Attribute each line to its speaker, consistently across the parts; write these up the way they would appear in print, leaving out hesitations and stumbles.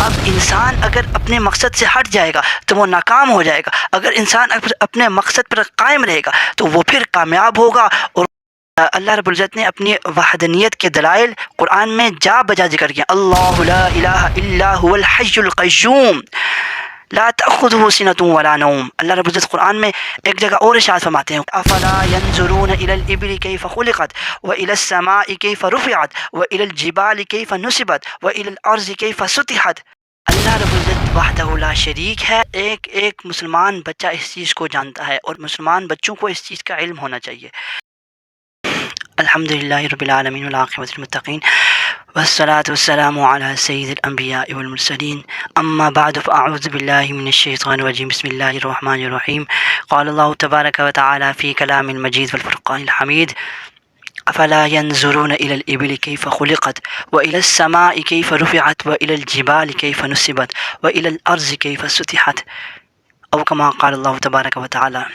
Speaker 1: اب انسان اگر اپنے مقصد سے ہٹ جائے گا تو وہ ناکام ہو جائے گا، اگر انسان اپنے مقصد پر قائم رہے گا تو وہ پھر کامیاب ہوگا۔ اور اللہ رب العزت نے اپنی وحدانیت کے دلائل قرآن میں جا بجا ذکر کیا، اللہ لا الہ الا هو الحی القیوم لا تأخذه سنة ولا نوم۔ اللہ رب العزت قرآن میں ایک جگہ اور ارشاد فرماتے ہیں، افلا ينظرون الى الابل كيف خلقت والى السماء كيف رفعت والى الجبال كيف نصبت والى الارض كيف سطحت۔ اللہ رب العزت وحدہ لا شریک ہے، ایک ایک مسلمان بچہ اس چیز کو جانتا ہے اور مسلمان بچوں کو اس چیز کا علم ہونا چاہیے۔ الحمدللہ رب العالمین والعاقبۃ للمتقین والصلاة والسلام علی سید الانبیاء والمرسلین، اما بعد فاعوذ باللہ من الشیطان الرجیم، بسم اللہ الرحمن الرحیم۔ قال اللہ تبارک وتعالی فی کلام المجید والفرقان الحمید، افلا ينظرون الى الابل كيف خلقت والى السماء كيف رفعت والى الجبال كيف نصبت والى الارض كيف سطحت، او کما قال اللہ تبارک وتعالی۔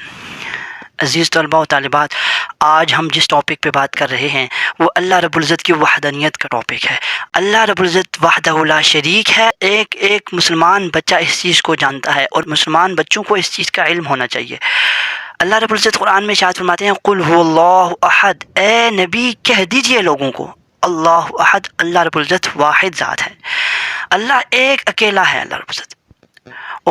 Speaker 1: عزیز طلباء و طالبات، آج ہم جس ٹاپک پہ بات کر رہے ہیں وہ اللہ رب العزت کی وحدانیت کا ٹاپک ہے۔ اللہ رب العزت وحدہ لا شریک ہے، ایک ایک مسلمان بچہ اس چیز کو جانتا ہے اور مسلمان بچوں کو اس چیز کا علم ہونا چاہیے۔ اللہ رب العزت قرآن میں ارشاد فرماتے ہیں، قل هو اللہ احد، اے نبی کہہ دیجئے لوگوں کو، اللہ احد، اللہ رب العزت واحد ذات ہے، اللہ ایک اکیلا ہے اللہ رب العزت۔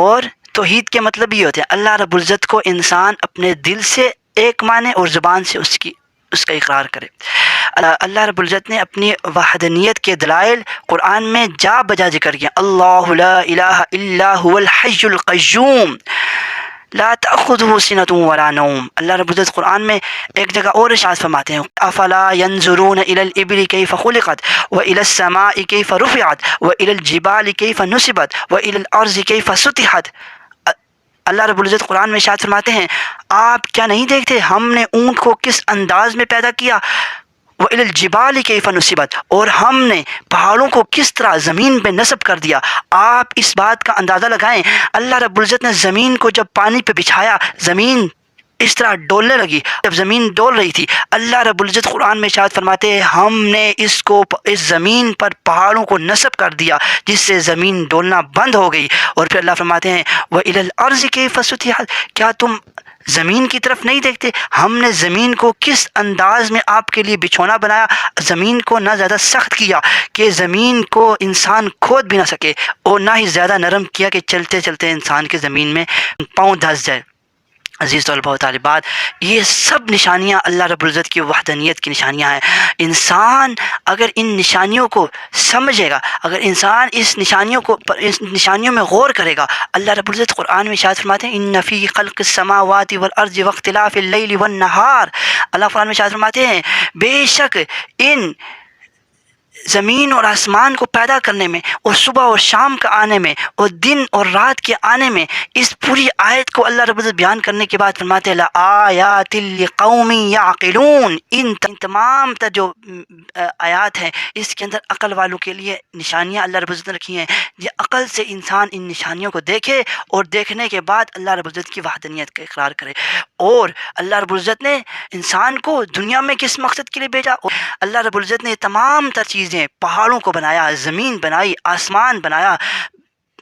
Speaker 1: اور توحید کے مطلب یہ ہوتے ہیں اللہ رب العزت کو انسان اپنے دل سے ایک مانے اور زبان سے اس کا اقرار کرے۔ اللہ رب العزت نے اپنی وحدانیت کے دلائل قرآن میں جا بجا ذکر کیا، اللہ لا الہ الا هو الحی القیوم لا تأخذه سنة ولا نوم۔ اللہ رب العزت قرآن میں ایک جگہ اور ارشاد فرماتے ہیں، افلا ينظرون الى الابل كيف خلقت والى السماء كيف رفعت والى الجبال كيف نصبت والى الارض كيف سطحت۔ اللہ رب العزت قرآن میں ارشاد فرماتے ہیں، آپ کیا نہیں دیکھتے ہم نے اونٹ کو کس انداز میں پیدا کیا، وَإِلَى الْجِبَالِ كَيْفَ نُصِبَتْ، اور ہم نے پہاڑوں کو کس طرح زمین پہ نصب کر دیا۔ آپ اس بات کا اندازہ لگائیں، اللہ رب العزت نے زمین کو جب پانی پہ بچھایا، زمین اس طرح ڈولنے لگی، جب زمین ڈول رہی تھی، اللہ رب العزت قرآن میں ارشاد فرماتے ہیں، ہم نے اس زمین پر پہاڑوں کو نصب کر دیا جس سے زمین ڈولنا بند ہو گئی۔ اور پھر اللہ فرماتے ہیں، وَإِلَى الْأَرْضِ كَيْفَ سُطِحَتْ، کیا تم زمین کی طرف نہیں دیکھتے، ہم نے زمین کو کس انداز میں آپ کے لیے بچھونا بنایا، زمین کو نہ زیادہ سخت کیا کہ زمین کو انسان کھود بھی نہ سکے، اور نہ ہی زیادہ نرم کیا کہ چلتے چلتے انسان کے زمین میں پاؤں دھس جائے۔ عزیز طلباء و طالبات، یہ سب نشانیاں اللہ رب العزت کی وحدانیت کی نشانیاں ہیں۔ انسان اگر ان نشانیوں کو سمجھے گا، اگر انسان اس نشانیوں میں غور کرے گا، اللہ رب العزت قرآن میں ارشاد فرماتے ہیں، ان فی خلق السماوات والارض واختلاف اللیل والنہار، اللہ قرآن میں ارشاد فرماتے ہیں بے شک ان زمین اور آسمان کو پیدا کرنے میں اور صبح اور شام کا آنے میں اور دن اور رات کے آنے میں، اس پوری آیت کو اللہ رب العزت بیان کرنے کے بعد فرماتے ہیں لآیات لقوم یعقلون، ان تمام تر جو آیات ہیں اس کے اندر عقل والوں کے لیے نشانیاں اللہ رب العزت نے رکھی ہیں، یہ عقل سے انسان ان نشانیوں کو دیکھے اور دیکھنے کے بعد اللہ رب العزت کی وحدانیت کا اقرار کرے۔ اور اللہ رب العزت نے انسان کو دنیا میں کس مقصد کے لیے بھیجا، اللہ رب العزت نے تمام تر چیزیں، پہاڑوں کو بنایا، زمین بنائی، آسمان بنایا،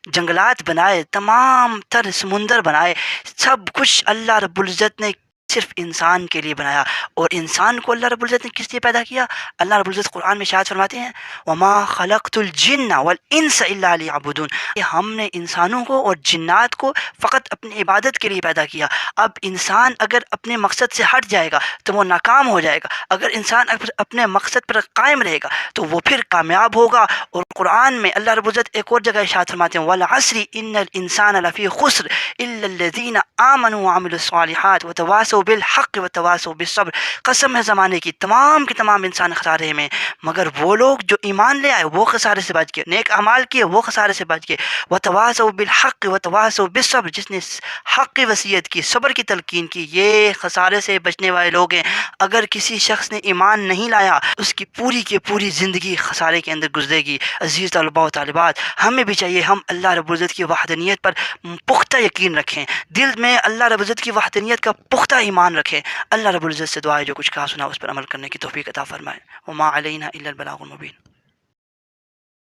Speaker 1: جنگلات بنائے، تمام تر سمندر بنائے، سب کچھ اللہ رب العزت نے صرف انسان کے لیے بنایا۔ اور انسان کو اللہ رب العزت نے کس لیے پیدا کیا، اللہ رب العزت قرآن میں ارشاد فرماتے ہیں، وَمَا خَلَقْتُ الْجِنَّ وَالْإِنسَ إِلَّا لِيَعْبُدُونَ، کہ ہم نے انسانوں کو اور جنات کو فقط اپنی عبادت کے لیے پیدا کیا۔ اب انسان اگر اپنے مقصد سے ہٹ جائے گا تو وہ ناکام ہو جائے گا، اگر انسان اپنے مقصد پر قائم رہے گا تو وہ پھر کامیاب ہوگا۔ اور قرآن میں اللہ رب العزت ایک اور جگہ ارشاد فرماتے ہیں، وَالْعَصْرِ إِنَّ الْإِنسَانَ لَفِي خُسْرٍ إِلَّا الَّذِينَ آمَنُوا وَعَمِلُوا الصَّالِحَاتِ وَتَوَاصَوْا بالحق وتواصوا بالصبر، قسم ہے زمانے کی، تمام کے تمام انسان خسارے میں، مگر وہ لوگ جو ایمان لے آئے وہ خسارے سے بچ گئے، نیک اعمال کیے وہ خسارے سے بچ گئے۔ وتواصوا بالحق وتواصوا بالصبر، جس نے حق کی وصیت کی، صبر کی تلقین کی، یہ خسارے سے بچنے والے لوگ ہیں۔ اگر کسی شخص نے ایمان نہیں لایا اس کی پوری زندگی خسارے کے اندر گزرے گی۔ عزیز طلباء و طالبات، ہمیں بھی چاہیے ہم اللہ رب العزت کی وحدانیت پر پختہ یقین رکھیں، دل میں اللہ رب العزت کی وحدانیت کا پختہ ایمان رکھیں۔ اللہ رب العزت سے دعا ہے جو کچھ کہا سنا اس پر عمل کرنے کی توفیق عطا فرمائے۔ وما علینا الا البلاغ المبین۔